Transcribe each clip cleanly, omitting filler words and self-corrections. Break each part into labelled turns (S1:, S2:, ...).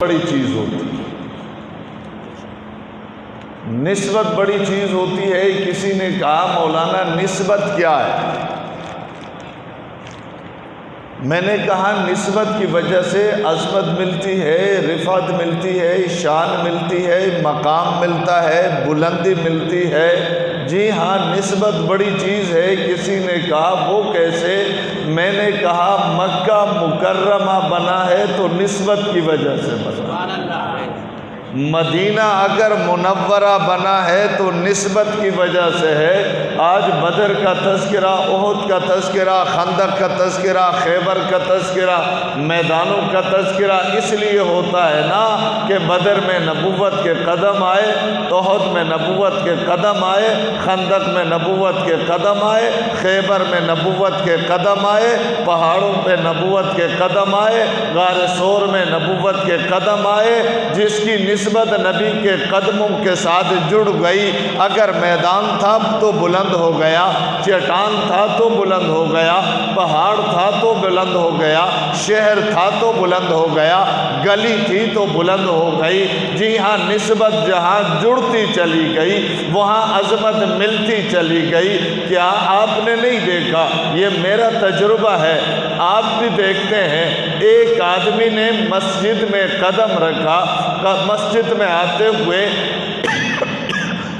S1: بڑی چیز ہوتی ہے، نسبت بڑی چیز ہوتی ہے۔ کسی نے کہا مولانا نسبت کیا ہے؟ میں نے کہا نسبت کی وجہ سے عظمت ملتی ہے، رفعت ملتی ہے، شان ملتی ہے، مقام ملتا ہے، بلندی ملتی ہے۔ جی ہاں، نسبت بڑی چیز ہے۔ کسی نے کہا وہ کیسے؟ میں نے کہا مکہ مکرمہ بنا ہے تو نسبت کی وجہ سے بنا، مدینہ اگر منورہ بنا ہے تو نسبت کی وجہ سے ہے۔ آج بدر کا تذکرہ، احد کا تذکرہ، خندق کا تذکرہ، خیبر کا تذکرہ، میدانوں کا تذکرہ اس لیے ہوتا ہے نا کہ بدر میں نبوت کے قدم آئے، احد میں نبوت کے قدم آئے، خندق میں نبوت کے قدم آئے، خیبر میں نبوت کے قدم آئے، پہاڑوں پہ نبوت کے قدم آئے، غار ثور میں نبوت کے قدم آئے۔ جس کی نسبت نبی کے قدموں کے ساتھ جڑ گئی، اگر میدان تھا تو بلند ہو گیا، چٹان تھا تو بلند ہو گیا، پہاڑ تھا تو بلند ہو گیا، شہر تھا تو بلند ہو گیا، گلی تھی تو بلند ہو گئی۔ جی ہاں، نسبت جہاں جڑتی چلی گئی وہاں عظمت ملتی چلی گئی۔ کیا آپ نے نہیں دیکھا؟ یہ میرا تجربہ ہے، آپ بھی دیکھتے ہیں۔ ایک آدمی نے مسجد میں قدم رکھا، مسجد میں آتے ہوئے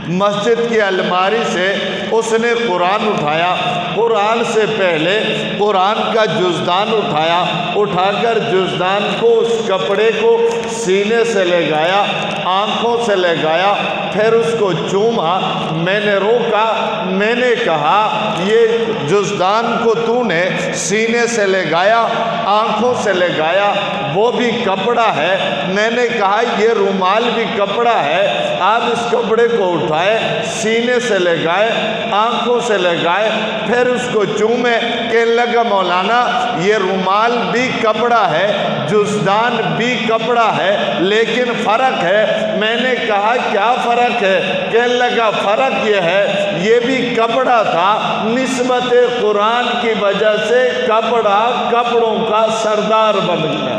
S1: مسجد کی الماری سے اس نے قرآن اٹھایا، قرآن سے پہلے قرآن کا جزدان اٹھایا، اٹھا کر جزدان کو، اس کپڑے کو سینے سے لگایا، آنکھوں سے لگایا، پھر اس کو چوما۔ میں نے روکا، میں نے کہا یہ جزدان کو تو نے سینے سے لگایا، آنکھوں سے لگایا، وہ بھی کپڑا ہے۔ میں نے کہا یہ رومال بھی کپڑا ہے۔ آپ اس کپڑے کو اٹھائے، سینے سے لگائے، آنکھوں سے لگائے، پھر اس کو چومے۔ کہنے لگا مولانا یہ رومال بھی کپڑا ہے، جزدان بھی کپڑا ہے، لیکن فرق ہے۔ میں نے کہا کیا فرق ہے؟ کہنے لگا فرق یہ ہے یہ بھی کپڑا تھا، نسبت قرآن کی وجہ سے کپڑا کپڑوں کا سردار بن گیا۔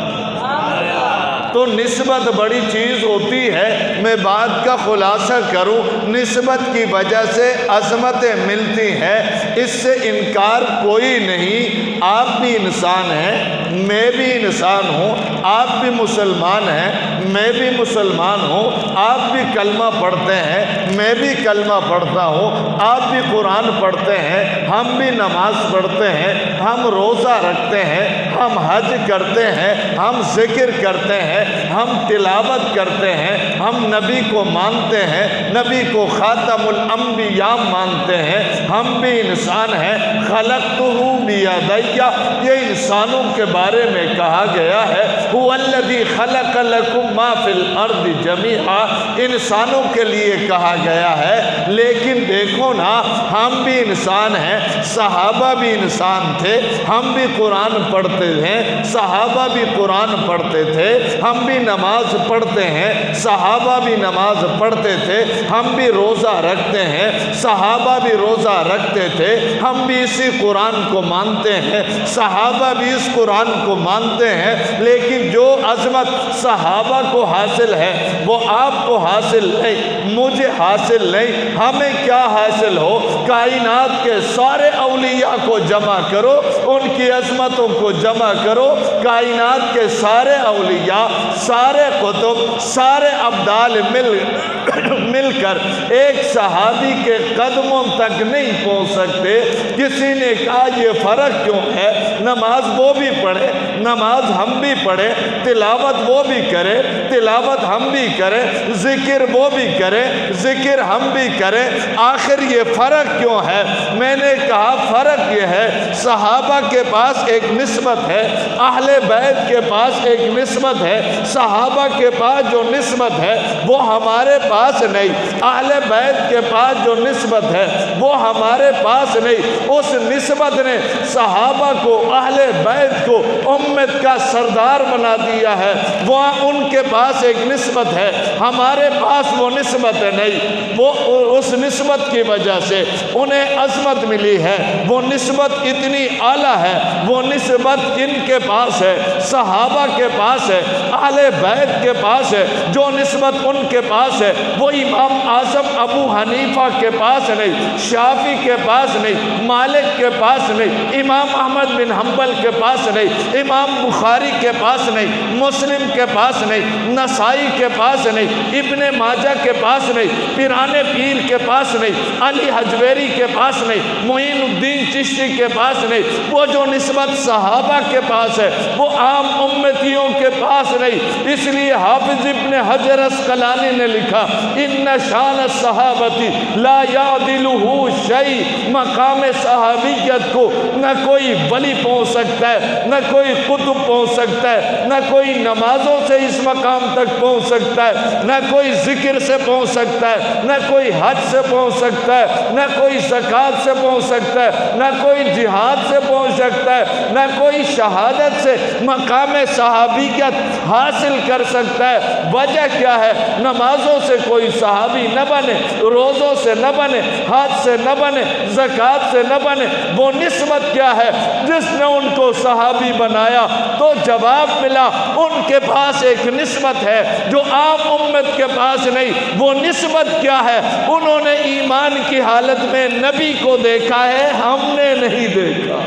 S1: تو نسبت بڑی چیز ہوتی ہے۔ میں بات کا خلاصہ کروں، نسبت کی وجہ سے عظمتیں ملتی ہیں، اس سے انکار کوئی نہیں۔ آپ بھی انسان ہیں، میں بھی انسان ہوں، آپ بھی مسلمان ہیں، میں بھی مسلمان ہوں، آپ بھی کلمہ پڑھتے ہیں، میں بھی کلمہ پڑھتا ہوں، آپ بھی قرآن پڑھتے ہیں، ہم بھی نماز پڑھتے ہیں، ہم روزہ رکھتے ہیں، ہم حج کرتے ہیں، ہم ذکر کرتے ہیں، ہم تلاوت کرتے ہیں، ہم نبی کو مانتے ہیں، نبی کو خاتم الانبیاء مانتے ہیں، ہم بھی انسان ہیں۔ خلقتہ بیدیہ، یہ انسانوں کے بارے میں کہا گیا ہے، هو الذی خلق لکم ما فی الارض جمیعا، انسانوں کے لیے کہا گیا ہے۔ لیکن دیکھو نا، ہم بھی انسان ہیں، صحابہ بھی انسان تھے، ہم بھی قرآن پڑھتے ہیں، صحابہ بھی قرآن پڑھتے تھے، ہم بھی نماز پڑھتے ہیں، صحابہ بھی نماز پڑھتے تھے، ہم بھی روزہ رکھتے ہیں، صحابہ بھی روزہ رکھتے تھے، ہم بھی اسی قرآن کو مانتے ہیں، صحابہ بھی اس قرآن کو مانتے ہیں۔ لیکن جو عظمت صحابہ کو حاصل ہے وہ آپ کو حاصل نہیں، مجھے حاصل نہیں۔ ہمیں کیا حاصل ہو؟ کائنات کے سارے اولیاء کو جمع کرو، ان کی عظمتوں کو جمع کرو، کائنات کے سارے اولیاء، سارے قطب، سارے ابدال مل کر ایک صحابی کے قدموں تک نہیں پہنچ سکتے۔ کسی نے کہا یہ فرق کیوں ہے؟ نماز وہ بھی پڑھے، نماز ہم بھی پڑھے، تلاوت وہ بھی کرے، تلاوت ہم بھی کرے، ذکر وہ بھی کرے، ذکر ہم بھی کرے، آخر یہ فرق کیوں ہے؟ میں نے کہا فرق یہ ہے، صحابہ کے پاس ایک نسبت ہے، اہل بیت کے پاس ایک نسبت ہے، صحابہ کے پاس جو نسبت ہے وہ ہمارے پاس پاس نہیں، اہل بیت کے پاس جو نسبت ہے وہ ہمارے پاس نہیں۔ اس نسبت نے صحابہ کو، اہل بیت کو امت کا سردار بنا دیا ہے۔ وہ ان کے پاس ایک نسبت ہے، ہمارے پاس وہ نسبت نہیں۔ وہ اس نسبت کی وجہ سے انہیں عظمت ملی ہے، وہ نسبت اتنی اعلیٰ ہے، وہ نسبت ان کے پاس ہے، صحابہ کے پاس ہے، اہل بیت کے پاس ہے۔ جو نسبت ان کے پاس ہے وہ امام اعظم ابو حنیفہ کے پاس نہیں، شافعی کے پاس نہیں، مالک کے پاس نہیں، امام احمد بن حنبل کے پاس نہیں، امام بخاری کے پاس نہیں، مسلم کے پاس نہیں، نسائی کے پاس نہیں، ابن ماجہ کے پاس نہیں، پیران پیر کے پاس نہیں، علی حجویری کے پاس نہیں، معین الدین چشتی کے پاس نہیں۔ وہ جو نسبت صحابہ کے پاس ہے وہ عام امتیوں کے پاس نہیں۔ اس لیے حافظ ابن حجر اسقلانی نے لکھا ان شان الصحابتی لا یعدلہ شیء، مقام صحابیت کو نہ کوئی ولی پہنچ سکتا ہے، نہ کوئی قطب پہنچ سکتا ہے، نہ کوئی نمازوں سے اس مقام تک پہنچ سکتا ہے، نہ کوئی ذکر سے پہنچ سکتا ہے، نہ کوئی حج سے پہنچ سکتا ہے، نہ کوئی زکوٰۃ سے پہنچ سکتا ہے، نہ کوئی جہاد سے پہنچ سکتا ہے، نہ کوئی شہادت سے مقام صحابیت حاصل کر سکتا ہے۔ وجہ کیا ہے؟ نمازوں سے کوئی صحابی نہ بنے، روزوں سے نہ بنے، حج سے نہ بنے، زکوٰۃ سے نہ بنے۔ وہ نسبت کیا ہے جس نے ان کو صحابی بنایا؟ تو جواب ملا ان کے پاس ایک نسبت ہے جو عام امت کے پاس نہیں۔ وہ نسبت کیا ہے؟ انہوں نے ایمان کی حالت میں نبی کو دیکھا ہے، ہم نے نہیں دیکھا۔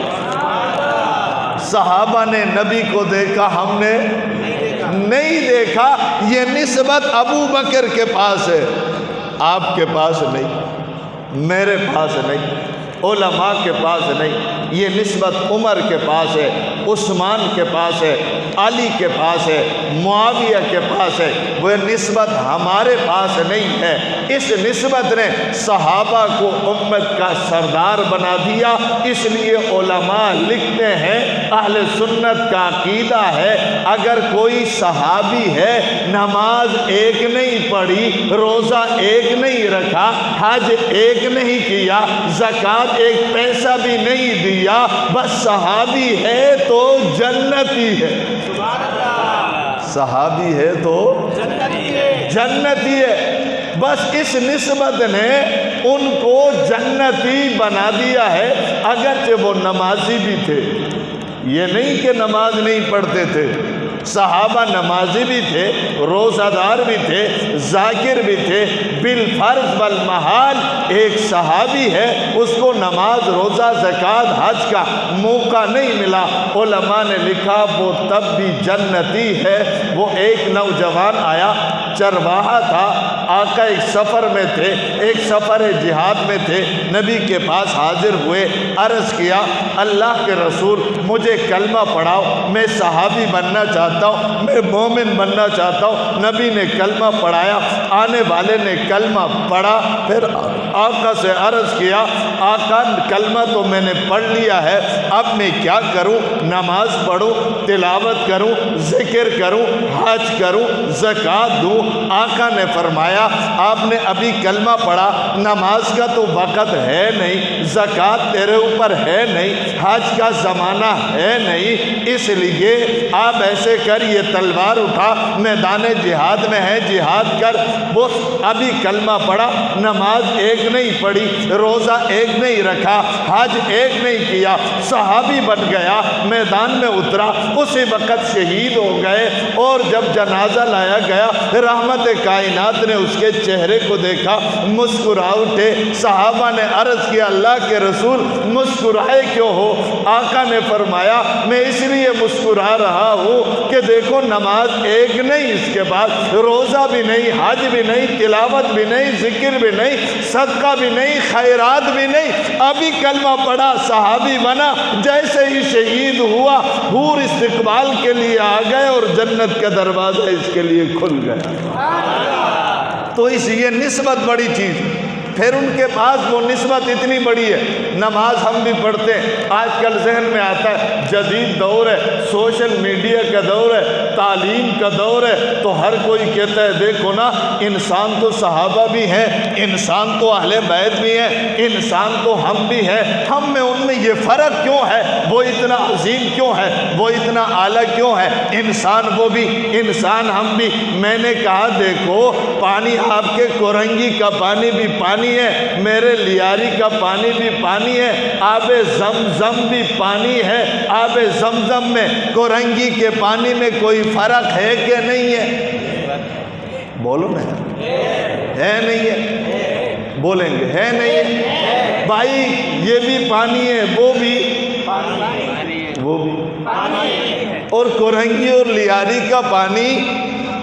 S1: صحابہ نے نبی کو دیکھا، ہم نے نہیں دیکھا۔ یہ نسبت ابو بکر کے پاس ہے، آپ کے پاس نہیں، میرے پاس نہیں، علماء کے پاس نہیں۔ یہ نسبت عمر کے پاس ہے، عثمان کے پاس ہے، علی کے پاس ہے، معاویہ کے پاس ہے۔ وہ نسبت ہمارے پاس نہیں ہے۔ اس نسبت نے صحابہ کو امت کا سردار بنا دیا۔ اس لیے علماء لکھتے ہیں اہل سنت کا عقیدہ ہے اگر کوئی صحابی ہے، نماز ایک نہیں پڑھی، روزہ ایک نہیں رکھا، حج ایک نہیں کیا، زکوٰۃ ایک پیسہ بھی نہیں دیا، بس صحابی ہے تو جنتی ہے۔ صحابی ہے تو جنتی ہے۔ بس اس نسبت نے ان کو جنتی بنا دیا ہے، اگرچہ وہ نمازی بھی تھے۔ یہ نہیں کہ نماز نہیں پڑھتے تھے، صحابہ نمازی بھی تھے، روزہ دار بھی تھے، ذاکر بھی تھے۔ بالفرض والمحال ایک صحابی ہے، اس کو نماز، روزہ، زکوٰۃ، حج کا موقع نہیں ملا۔ علماء نے لکھا وہ تب بھی جنتی ہے۔ وہ ایک نوجوان آیا، چرواہا تھا، آقا ایک سفر میں تھے، ایک سفر جہاد میں تھے، نبی کے پاس حاضر ہوئے، عرض کیا اللہ کے رسول مجھے کلمہ پڑھاؤ، میں صحابی بننا چاہتا ہوں، میں مومن بننا چاہتا ہوں۔ نبی نے کلمہ پڑھایا، آنے والے نے کلمہ پڑھا، پھر آقا سے عرض کیا آقا کلمہ تو میں نے پڑھ لیا ہے، اب میں کیا کروں؟ نماز پڑھوں، تلاوت کروں، ذکر کروں، حج کروں، زکوٰۃ دوں؟ آقا نے فرمایا آپ نے ابھی کلمہ پڑھا، نماز کا تو وقت ہے نہیں، زکوٰۃ تیرے اوپر ہے نہیں، حج کا زمانہ ہے نہیں، اس لیے آپ ایسے کر، یہ تلوار اٹھا، میدان جہاد میں ہے، جہاد کر۔ وہ ابھی کلمہ پڑھا، نماز ایک نہیں پڑھی، روزہ ایک نہیں رکھا، حج ایک نہیں کیا، صحابی بن گیا، میدان میں اترا، اسی وقت شہید ہو گئے۔ اور جب جنازہ لایا گیا، رحمت کائنات نے اس کے چہرے کو دیکھا، مسکرا اٹھے۔ صحابہ نے عرض کیا اللہ کے رسول مسکرائے کیوں ہو؟ آقا نے فرمایا میں اس لیے مسکرا رہا ہوں کہ دیکھو نماز ایک نہیں، اس کے بعد روزہ بھی نہیں، حج بھی نہیں، تلاوت بھی نہیں، ذکر بھی نہیں، صدقہ بھی نہیں، خیرات بھی نہیں، ابھی کلمہ پڑھا، صحابی بنا، جیسے ہی شہید ہوا حور استقبال کے لیے آ گئے اور جنت کا دروازہ اس کے لیے کھل گیا۔ تو اس یہ نسبت بڑی چیز۔ پھر ان کے پاس وہ نسبت اتنی بڑی ہے. نماز ہم بھی پڑھتے ہیں. آج کل ذہن میں آتا ہے جدید دور ہے, سوشل میڈیا کا دور ہے, تعلیم کا دور ہے, تو ہر کوئی کہتا ہے دیکھو نا, انسان تو صحابہ بھی ہیں, انسان تو اہل بیت بھی ہیں, انسان تو ہم بھی ہیں, ہم میں ان میں یہ فرق کیوں ہے, وہ اتنا عظیم کیوں ہے, وہ اتنا اعلیٰ کیوں ہے, انسان وہ بھی, انسان ہم بھی. میں نے کہا دیکھو, پانی آپ کے کورنگی کا پانی بھی پانی ہے, میرے لیاری کا پانی بھی پانی ہے, آب زمزم بھی پانی ہے. آب زمزم میں کورنگی کے پانی میں کوئی فرق ہے کہ نہیں ہے؟ بولو نا, ہے نہیں ہے؟ بولیں گے ہے نہیں ہے؟ بھائی یہ بھی پانی ہے, وہ بھی, اور کورنگی اور لیاری کا پانی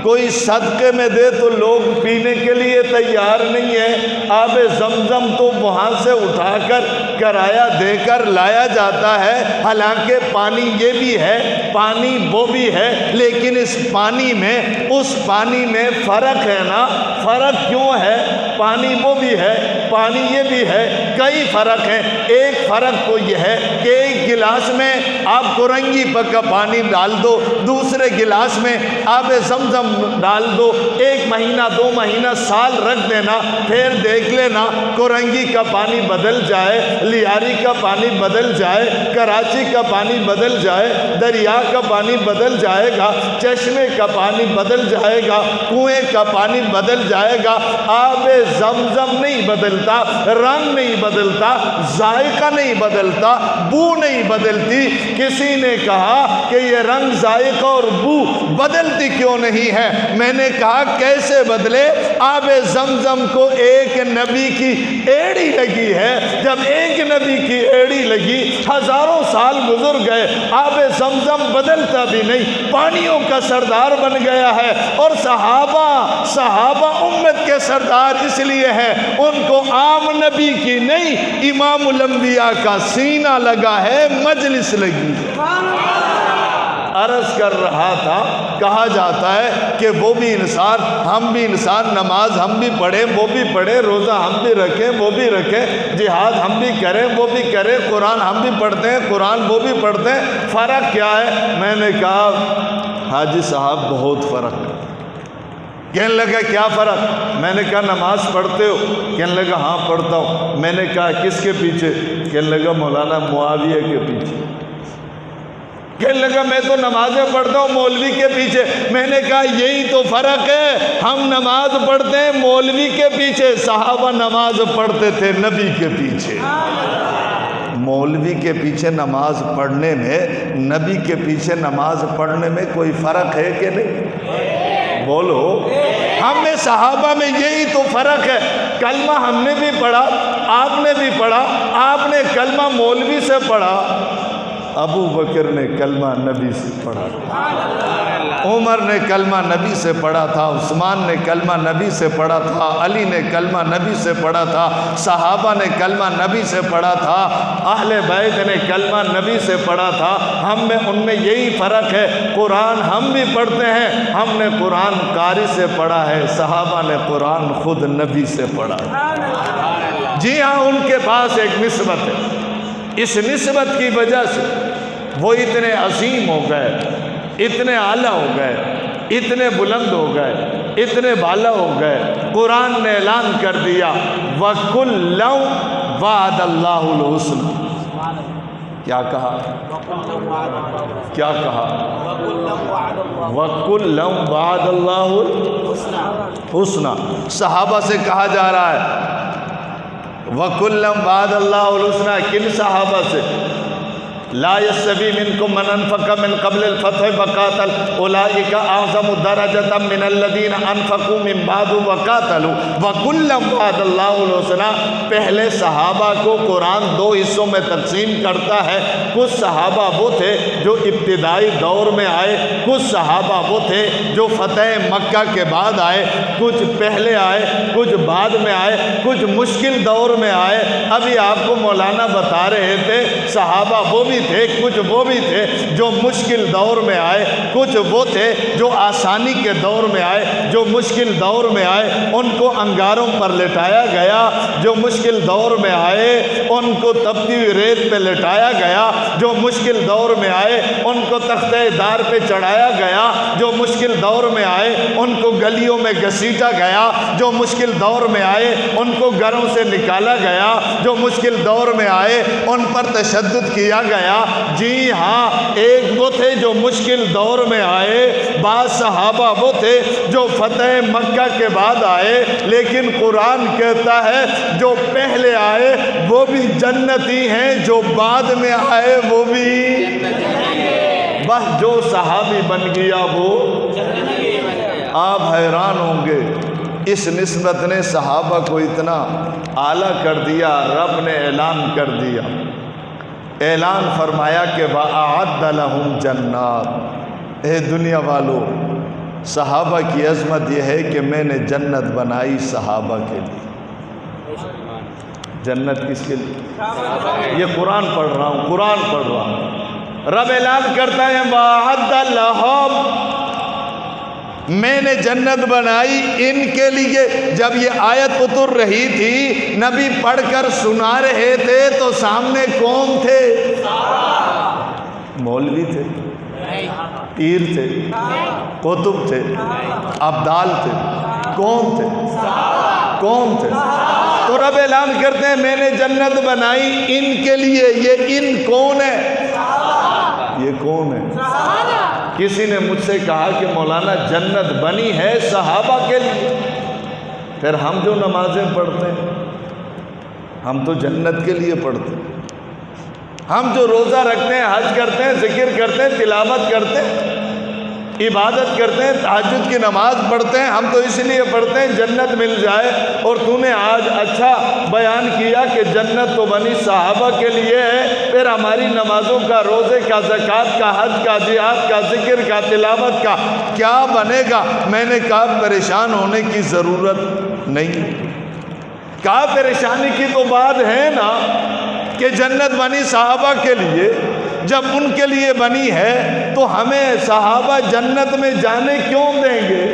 S1: کوئی صدقے میں دے تو لوگ پینے کے لیے تیار نہیں ہے. آب زمزم تو وہاں سے اٹھا کر کرایہ دے کر لایا جاتا ہے. حالانکہ پانی یہ بھی ہے, پانی وہ بھی ہے, لیکن اس پانی میں اس پانی میں فرق ہے نا. فرق کیوں ہے؟ پانی وہ بھی ہے, پانی یہ بھی ہے, کئی فرق ہیں. ایک فرق تو یہ ہے کہ ایک گلاس میں آپ کورنگی کا پانی ڈال دو, دوسرے گلاس میں آب زمزم ڈال دو, 1 مہینہ 2 مہینہ سال رکھ دینا, پھر دیکھ لینا کورنگی کا پانی بدل جائے, لیاری کا پانی بدل جائے, کراچی کا پانی بدل جائے, دریا کا پانی بدل جائے گا, چشمے کا پانی بدل جائے گا, کنویں کا پانی بدل جائے گا. آب زمزم نہیں بدلتا, رنگ نہیں بدلتا, ذائقہ نہیں بدلتا, بو نہیں بدلتی. کسی نے کہا کہ یہ رنگ, ذائقہ اور بو بدلتی کیوں نہیں ہے؟ میں نے کہا کیسے بدلے؟ آب زمزم کو ایک نبی کی ایڑی لگی ہے. جب ایک نبی کی ایڑی لگی, ہزاروں سال گزر گئے, آب زمزم بدلتا بھی نہیں, پانیوں کا سردار بن گیا ہے. اور صحابہ امت کے سردار اس لیے ہیں, ان کو عام نبی کی نہیں, امام الانبیاء کا سینہ لگا ہے, مجلس لگی. عرض کر رہا تھا, کہا جاتا ہے کہ وہ بھی انسان, ہم بھی انسان, نماز ہم بھی پڑھیں وہ بھی پڑھیں, روزہ ہم بھی رکھیں وہ بھی رکھیں, جہاد ہم بھی کریں وہ بھی کریں, قرآن ہم بھی پڑھتے ہیں قرآن وہ بھی پڑھتے ہیں, فرق کیا ہے؟ میں نے کہا حاجی صاحب بہت فرق ہے. کہنے لگا کیا فرق؟ میں نے کہا نماز پڑھتے ہو؟ کہنے لگا ہاں پڑھتا ہوں. میں نے کہا کس کے پیچھے؟ کہنے لگا مولانا معاویہ کے پیچھے. کہنے لگا میں تو نمازیں پڑھتا ہوں مولوی کے پیچھے. میں نے کہا یہی تو فرق ہے, ہم نماز پڑھتے ہیں مولوی کے پیچھے, صحابہ نماز پڑھتے تھے نبی کے پیچھے. مولوی کے پیچھے نماز پڑھنے میں, نبی کے پیچھے نماز پڑھنے میں کوئی فرق ہے کہ نہیں؟ بولو. ہم میں صحابہ میں یہی تو فرق ہے. کلمہ ہم نے بھی پڑھا, آپ نے بھی پڑھا. آپ نے کلمہ مولوی سے پڑھا, ابو بکر نے کلمہ نبی سے پڑھا تھا, عمر نے کلمہ نبی سے پڑھا تھا, عثمان نے کلمہ نبی سے پڑھا تھا, علی نے کلمہ نبی سے پڑھا تھا, صحابہ نے کلمہ نبی سے پڑھا تھا, اہل بیت نے کلمہ نبی سے پڑھا تھا. ہم میں ان میں یہی فرق ہے. قرآن ہم بھی پڑھتے ہیں, ہم نے قرآن قاری سے پڑھا ہے, صحابہ نے قرآن خود نبی سے پڑھا ہے. جی ہاں, ان کے پاس ایک نسبت ہے. اس نسبت کی وجہ سے وہ اتنے عظیم ہو گئے, اتنے اعلیٰ ہو گئے, اتنے بلند ہو گئے, اتنے بالا ہو گئے. قرآن نے اعلان کر دیا وَكُلًّا وَعَدَ اللَّهُ الْحُسْنَى. کیا کہا؟ کیا کہا؟ وَكُلًّا وَعَدَ اللَّهُ الْحُسْنَى. صحابہ سے کہا جا رہا ہے وَكُلًّا وَعَدَ اللَّهُ الْحُسْنَى. کن صحابہ سے؟ لا يستوي منكم من انفق من قبل الفتح وقاتل اولئك اعظم درجة من الذين انفقوا من بعد وقاتلوا وكلا وعد الله الحسنى. پہلے صحابہ کو قرآن 2 حصوں میں تقسیم کرتا ہے. کچھ صحابہ وہ تھے جو ابتدائی دور میں آئے, کچھ صحابہ وہ تھے جو فتح مکہ کے بعد آئے, کچھ پہلے آئے, کچھ بعد میں آئے, کچھ مشکل دور میں آئے. ابھی آپ کو مولانا بتا رہے تھے صحابہ وہ بھی تھے، کچھ وہ بھی تھے جو مشکل دور میں آئے، کچھ وہ تھے جو آسانی کے دور میں آئے، جو مشکل دور میں آئے ان کو انگاروں پر لٹایا گیا، جو مشکل دور میں آئے ان کو تپتی ہوئی ریت پہ لٹایا گیا، جو مشکل دور میں آئے ان کو تختہ دار پہ چڑھایا گیا، جو مشکل دور میں آئے ان کو گلیوں میں گھسیٹا گیا، جو مشکل دور میں آئے ان کو گھروں سے نکالا گیا، جو مشکل دور میں آئے ان پر تشدد کیا گیا۔ جی ہاں، ایک وہ تھے جو مشکل دور میں آئے، بعض صحابہ وہ تھے جو فتح مکہ کے بعد آئے، لیکن قرآن کہتا ہے جو پہلے آئے وہ بھی جنتی ہیں، جو بعد میں آئے وہ بھی بس جو صحابی بن گیا وہ۔ آپ حیران ہوں گے اس نسبت نے صحابہ کو اتنا اعلیٰ کر دیا، رب نے اعلان کر دیا، اعلان فرمایا کہ وَأَعَدَّ لَهُمْ جَنَّاتٍ۔ اے دنیا والو، صحابہ کی عظمت یہ ہے کہ میں نے جنت بنائی صحابہ کے لیے۔ جنت کس کے لیے؟ یہ قرآن پڑھ رہا ہوں، قرآن پڑھ رہا ہوں۔ رب اعلان کرتا ہے وَأَعَدَّ لَهُمْ، میں نے جنت بنائی ان کے لیے۔ جب یہ آیت اتر رہی تھی، نبی پڑھ کر سنا رہے تھے تو سامنے کون تھے؟ مولوی تھے، پیر تھے، قطب تھے، ابدال تھے، کون تھے؟ کون تھے؟ تو رب اعلان کرتے ہیں میں نے جنت بنائی ان کے لیے۔ یہ ان کون ہے؟ یہ کون ہے؟ کسی نے مجھ سے کہا کہ مولانا جنت بنی ہے صحابہ کے لیے، پھر ہم جو نمازیں پڑھتے ہیں ہم تو جنت کے لیے پڑھتے ہیں، ہم جو روزہ رکھتے ہیں، حج کرتے ہیں، ذکر کرتے ہیں، تلاوت کرتے ہیں، عبادت کرتے ہیں، تہجد کی نماز پڑھتے ہیں، ہم تو اس لیے پڑھتے ہیں جنت مل جائے۔ اور تو نے آج اچھا بیان کیا کہ جنت تو بنی صحابہ کے لیے ہے، پھر ہماری نمازوں کا، روزے کا، زکوٰۃ کا، حج کا، جہاد کا، ذکر کا، تلاوت کا کیا بنے گا؟ میں نے کہا پریشان ہونے کی ضرورت نہیں۔ کہا پریشانی کی تو بات ہے نا کہ جنت بنی صحابہ کے لیے، جب ان کے لیے بنی ہے تو ہمیں صحابہ جنت میں جانے کیوں دیں گے؟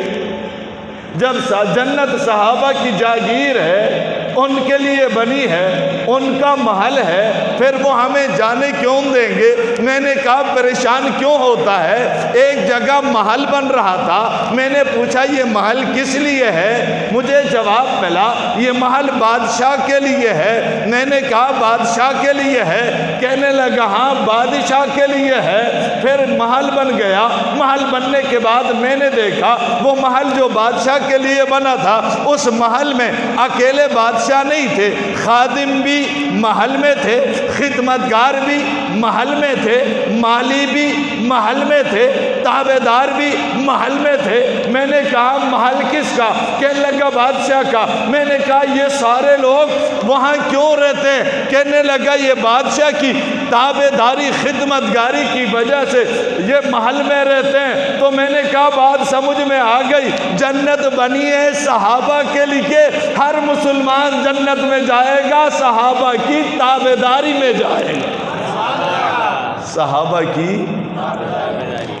S1: جب جنت صحابہ کی جاگیر ہے، ان کے لیے بنی ہے، ان کا محل ہے، پھر وہ ہمیں جانے کیوں دیں گے؟ میں نے کہا پریشان کیوں ہوتا ہے؟ ایک جگہ محل بن رہا تھا، میں نے پوچھا یہ محل کس لیے ہے؟ مجھے جواب ملا یہ محل بادشاہ کے لیے ہے۔ میں نے کہا بادشاہ کے لیے ہے؟ کہنے لگا ہاں بادشاہ کے لیے ہے۔ پھر محل بن گیا، محل بننے کے بعد میں نے دیکھا وہ محل جو بادشاہ کے لیے بنا تھا، اس محل میں اکیلے بادشاہ نہیں تھے، خادم بھی محل میں تھے، خدمتگار بھی محل میں تھے، مالی بھی محل میں تھے، تابع دار بھی محل میں تھے۔ میں نے کہا محل کس کا؟ کہنے لگا بادشاہ کا۔ میں نے کہا یہ سارے لوگ وہاں کیوں رہتے ہیں؟ کہنے لگا یہ بادشاہ کی تابع داری، خدمتگاری کی وجہ سے یہ محل میں رہتے ہیں۔ تو میں نے کہا بات سمجھ میں آ گئی، جنت بنی ہے صحابہ کے لیے، ہر مسلمان جنت میں جائے گا صحابہ کی تابع داری میں جائے گا۔ صحابہ کی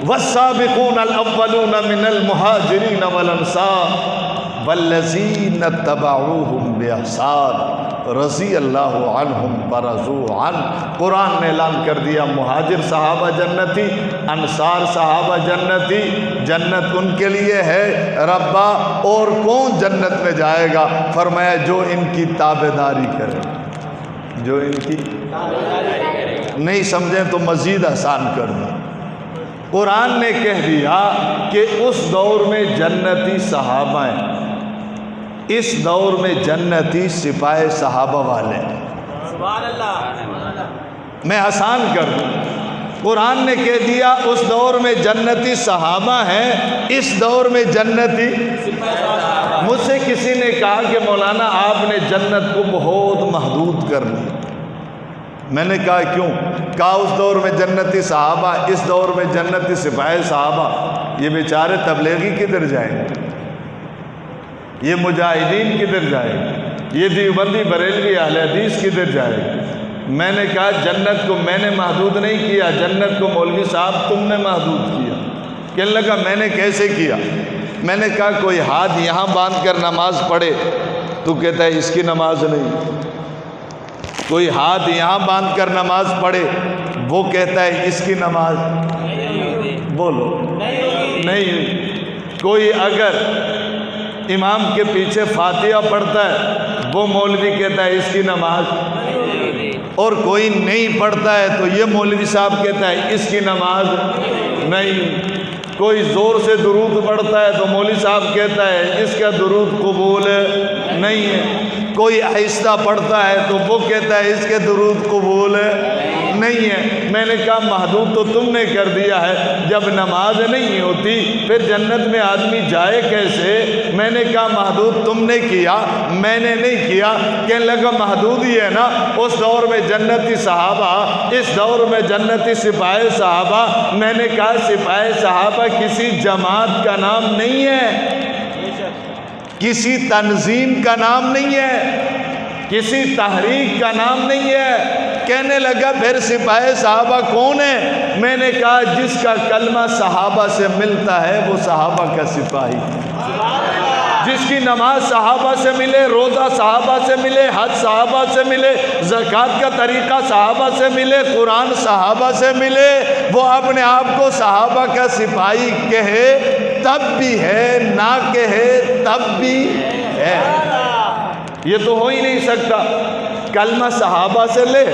S1: والسابقون الاولون من المہاجرین والانصار والذین اتبعوہم بإحسان رضی اللہ عنہم ورضوا عنہ۔ قرآن نے اعلان کر دیا مہاجر صحابہ جنتی، انصار صحابہ جنتی، جنت ان کے لیے ہے۔ ربا اور کون جنت میں جائے گا؟ فرمایا جو ان کی تابعداری کرے، جو ان کی نہیں سمجھیں تو مزید آسان کر دیں۔ قرآن نے کہہ دیا کہ اس دور میں جنتی صحابہ ہیں، اس دور میں جنتی سپاہ صحابہ والے ہیں۔ سبحان اللہ۔ میں آسان کر دوں، قرآن نے کہہ دیا اس دور میں جنتی صحابہ ہیں، اس دور میں جنتی۔ مجھ سے کسی نے کہا کہ مولانا آپ نے جنت کو بہت محدود کر لیا۔ میں نے کہا کیوں؟ کہا اس دور میں جنتی صحابہ، اس دور میں جنتی سپاہ صحابہ، یہ بیچارے تبلیغی کدھر جائیں گے؟ یہ مجاہدین کدھر جائیں گے؟ یہ دیوبندی بریلوی اہل حدیث کدھر جائیں گے؟ میں نے کہا جنت کو میں نے محدود نہیں کیا، جنت کو مولوی صاحب تم نے محدود کیا۔ کہنے لگا میں نے کیسے کیا؟ میں نے کہا کوئی ہاتھ یہاں باندھ کر نماز پڑھے تو کہتا ہے اس کی نماز نہیں، کوئی ہاتھ یہاں باندھ کر نماز پڑھے وہ کہتا ہے اس کی نماز بولو نہیں، کوئی اگر امام کے پیچھے فاتحہ پڑھتا ہے وہ مولوی کہتا ہے اس کی نماز، اور کوئی نہیں پڑھتا ہے تو یہ مولوی صاحب کہتا ہے اس کی نماز نہیں، کوئی زور سے درود پڑھتا ہے تو مولوی صاحب کہتا ہے اس کا درود قبول نہیں ہے، کوئی آہستہ پڑھتا ہے تو وہ کہتا ہے اس کے درود قبول نہیں ہے۔ میں نے کہا محدود تو تم نے کر دیا ہے، جب نماز نہیں ہوتی پھر جنت میں آدمی جائے کیسے؟ میں نے کہا محدود تم نے کیا، میں نے نہیں کیا۔ کہنے لگا محدود ہی ہے نا، اس دور میں جنتی صحابہ، اس دور میں جنتی سپاہی صحابہ۔ میں نے کہا سپاہی صحابہ کسی جماعت کا نام نہیں ہے، کسی تنظیم کا نام نہیں ہے، کسی تحریک کا نام نہیں ہے۔ کہنے لگا پھر سپاہی صحابہ کون ہے؟ میں نے کہا جس کا کلمہ صحابہ سے ملتا ہے وہ صحابہ کا سپاہی، جس کی نماز صحابہ سے ملے، روزہ صحابہ سے ملے، حج صحابہ سے ملے، زکوٰۃ کا طریقہ صحابہ سے ملے، قرآن صحابہ سے ملے، وہ اپنے آپ کو صحابہ کا سپاہی کہے تب بھی ہے، نہ کہے تب بھی ہے۔ یہ تو ہو ہی نہیں سکتا۔ کلمہ صحابہ سے لے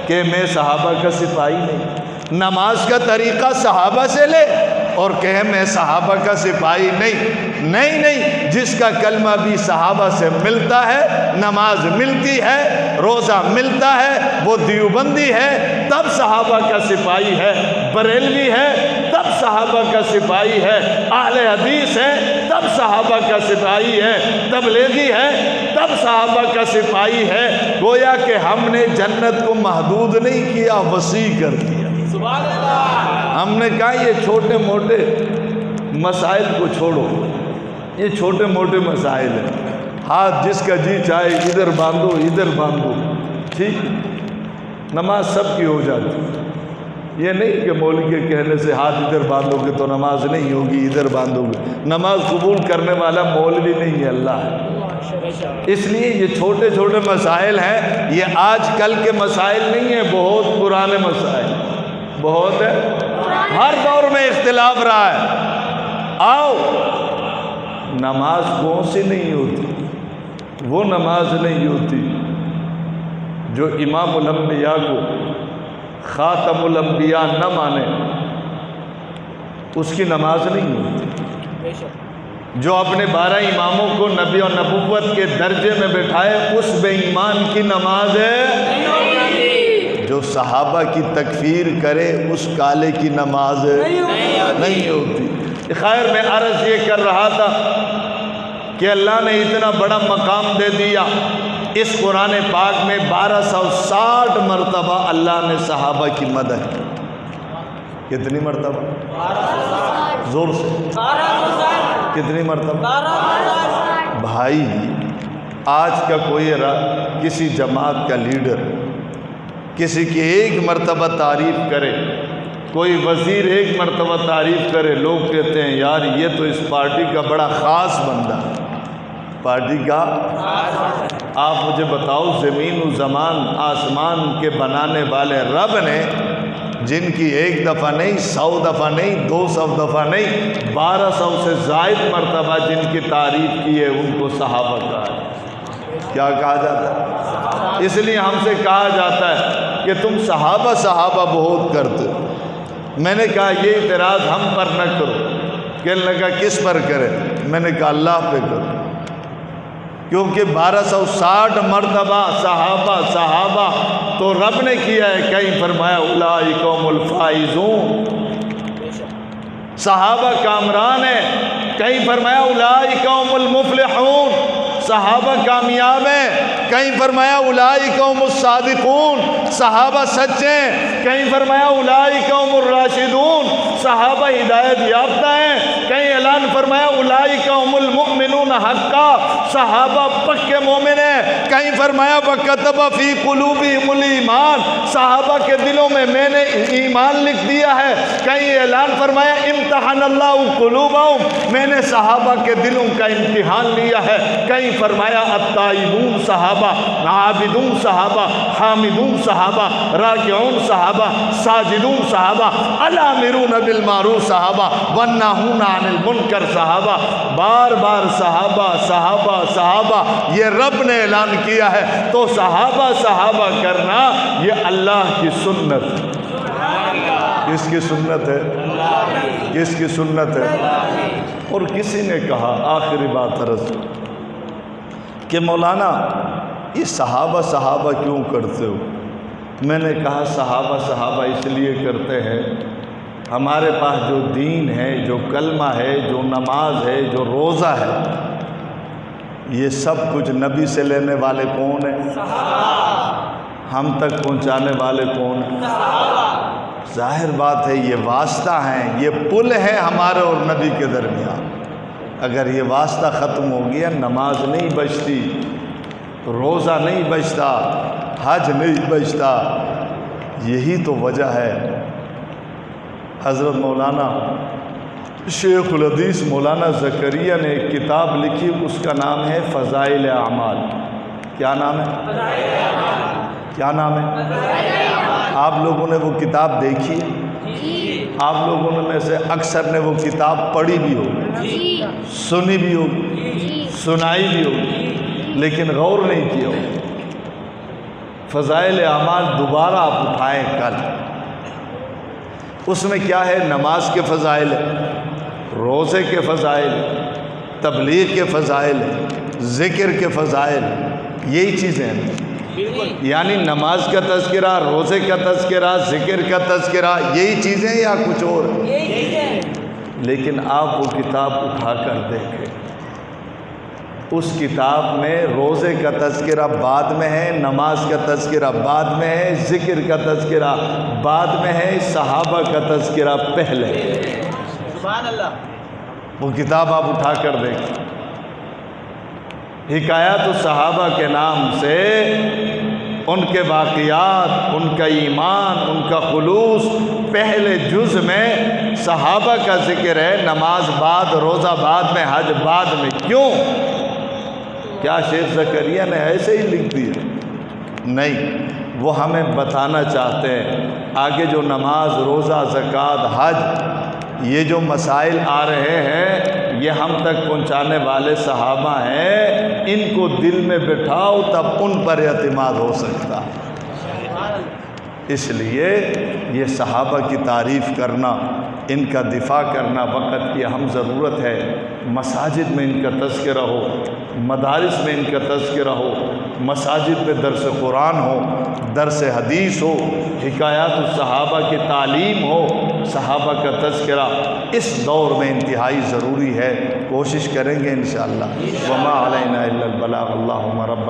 S1: کہ میں صحابہ کا سپاہی نہیں، نماز کا طریقہ صحابہ سے لے اور کہے میں صحابہ کا سپاہی نہیں، جس کا کلمہ بھی صحابہ سے ملتا ہے، نماز ملتی ہے، روزہ ملتا ہے، وہ دیوبندی ہے تب صحابہ کا سپاہی ہے، بریلوی ہے تب صحابہ کا سپاہی ہے، اہل حدیث ہے تب صحابہ کا سپاہی ہے، تبلیغی ہے تب صحابہ کا سپاہی ہے۔ گویا کہ ہم نے جنت کو محدود نہیں کیا، وسیع کر دیا۔ سبحان اللہ۔ ہم نے کہا یہ چھوٹے موٹے مسائل کو چھوڑو، یہ چھوٹے موٹے مسائل ہیں، ہاتھ جس کا جی چاہے ادھر باندھو ادھر باندھو، ٹھیک، نماز سب کی ہو جاتی۔ یہ نہیں کہ مولوی کے کہنے سے ہاتھ ادھر باندھو گے تو نماز نہیں ہوگی، ادھر باندھو گے، نماز قبول کرنے والا مولوی نہیں ہے، اللہ ہے۔ اس لیے یہ چھوٹے چھوٹے مسائل ہیں، یہ آج کل کے مسائل نہیں ہیں، بہت پرانے مسائل، بہت ہے، ہر دور میں اختلاف رہا ہے۔ آؤ، نماز کون سی نہیں ہوتی؟ وہ نماز نہیں ہوتی جو امام الانبیاء کو خاتم الانبیاء نہ مانے، اس کی نماز نہیں ہوتی۔ جو اپنے 12 اماموں کو نبی و نبوت کے درجے میں بٹھائے، اس بے ایمان کی نماز ہے۔ جو صحابہ کی تکفیر کرے، اس کالے کی نماز نہیں ہوتی۔ خیر میں عرض یہ کر رہا تھا کہ اللہ نے اتنا بڑا مقام دے دیا، اس قرآن پاک میں 1260 مرتبہ اللہ نے صحابہ کی مدح کی۔ کتنی مرتبہ؟ زور سے کتنی مرتبہ؟ بھائی آج کا کوئی کسی جماعت کا لیڈر کسی کی ایک مرتبہ تعریف کرے، کوئی وزیر ایک مرتبہ تعریف کرے، لوگ کہتے ہیں یار یہ تو اس پارٹی کا بڑا خاص بندہ ہے، پارٹی کا۔ آپ مجھے بتاؤ، زمین و زمان آسمان کے بنانے والے رب نے جن کی ایک دفعہ نہیں، 100 دفعہ نہیں، 200 دفعہ نہیں، 1200 سے زائد مرتبہ جن کی تعریف کی ہے، ان کو صحابہ کہا ہے۔ کیا کہا جاتا ہے؟ اس لیے ہم سے کہا جاتا ہے کہ تم صحابہ بہت کرتے ہو۔ میں نے کہا یہ اعتراض ہم پر نہ کرو۔ کہنے لگا کس پر کرے؟ میں نے کہا اللہ پہ کرو، کیونکہ 1260 مرتبہ صحابہ تو رب نے کیا ہے۔ کہیں فرمایا اولئک هم الفائزون، صحابہ کامران ہیں۔ کہیں فرمایا اولئک هم المفلحون، صحابہ کامیاب ہیں۔ کہیں فرمایا اولئک هم الصادقون، صحابہ سچے ہیں۔ کہیں فرمایا اولئک هم الراشدون، صحابہ ہدایت یافتہ ہیں۔ کہیں اعلان فرمایا اولئک هم المؤمنون حقا، صحابہ پکے مومن ہیں۔ کہیں فرمایا وَكَتَبَ فِي قُلُوبِهِمُ الْإِيمَانَ، صحابہ کے دلوں میں نے ایمان لکھ دیا ہے۔ کہیں اعلان فرمایا امتحن اللہ قلوبہم، میں نے صحابہ کے دلوں کا امتحان لیا ہے۔ کہیں فرمایا التائبون صحابہ، عابدون صحابہ، حامدون صحابہ، راکعون صحابہ، ساجدون صحابہ، الامرون بالمعروف صحابہ، والناہون عن المنکر صحابہ۔ بار بار صحابہ صحابہ صحابہ یہ رب نے اعلان کیا ہے، تو صحابہ صحابہ کرنا یہ اللہ کی سنت ہے۔ کس کی سنت ہے؟ کس کی سنت ہے؟ اور کسی نے کہا آخری بات عرض کہ مولانا یہ صحابہ صحابہ کیوں کرتے ہو؟ میں نے کہا صحابہ صحابہ اس لیے کرتے ہیں، ہمارے پاس جو دین ہے، جو کلمہ ہے، جو نماز ہے، جو روزہ ہے، یہ سب کچھ نبی سے لینے والے کون ہیں؟ ہم تک پہنچانے والے کون ہیں؟ ظاہر بات ہے یہ واسطہ ہیں، یہ پل ہے ہمارے اور نبی کے درمیان۔ اگر یہ واسطہ ختم ہو گیا، نماز نہیں بچتی، روزہ نہیں بچتا، حج نہیں بچتا۔ یہی تو وجہ ہے۔ حضرت مولانا شیخ الحدیث مولانا زکریا نے ایک کتاب لکھی، اس کا نام ہے فضائل اعمال۔ کیا نام ہے؟ کیا نام ہے؟ آپ لوگوں نے وہ کتاب دیکھی ہے؟ آپ لوگوں میں سے اکثر نے وہ کتاب پڑھی بھی ہوگی، سنی بھی ہوگی، سنائی بھی ہوگی، لیکن غور نہیں کیا ہوگا۔ فضائل اعمال دوبارہ آپ اٹھائیں کل۔ اس میں کیا ہے؟ نماز کے فضائل، روزے کے فضائل، تبلیغ کے فضائل، ذکر کے فضائل، یہی چیزیں ہیں۔ یعنی نماز کا تذکرہ، روزے کا تذکرہ، ذکر کا تذکرہ، یہی چیزیں یا کچھ اور؟ لیکن آپ وہ کتاب اٹھا کر دیکھیں، اس کتاب میں روزے کا تذکرہ بعد میں ہے، نماز کا تذکرہ بعد میں ہے، ذکر کا تذکرہ بعد میں ہے، صحابہ کا تذکرہ پہلے۔ سبحان اللہ۔ وہ کتاب آپ اٹھا کر دیکھیں، حکایات الصحابہ کے نام سے ان کے واقعات، ان کا ایمان، ان کا خلوص، پہلے جز میں صحابہ کا ذکر ہے، نماز بعد، روزہ بعد میں، حج بعد میں۔ کیوں؟ کیا شیخ زکریا نے ایسے ہی لکھ دیا؟ نہیں، وہ ہمیں بتانا چاہتے ہیں آگے جو نماز، روزہ، زکوٰۃ، حج، یہ جو مسائل آ رہے ہیں، یہ ہم تک پہنچانے والے صحابہ ہیں، ان کو دل میں بٹھاؤ تب ان پر اعتماد ہو سکتا ہے۔ اس لیے یہ صحابہ کی تعریف کرنا، ان کا دفاع کرنا وقت کی اہم ضرورت ہے۔ مساجد میں ان کا تذکرہ ہو، مدارس میں ان کا تذکرہ ہو، مساجد میں درس قرآن ہو، درس حدیث ہو، حکایات الصحابہ کی تعلیم ہو، صحابہ کا تذکرہ اس دور میں انتہائی ضروری ہے۔ کوشش کریں گے انشاءاللہ۔ وما علینا الا البلاغ، اللہم رب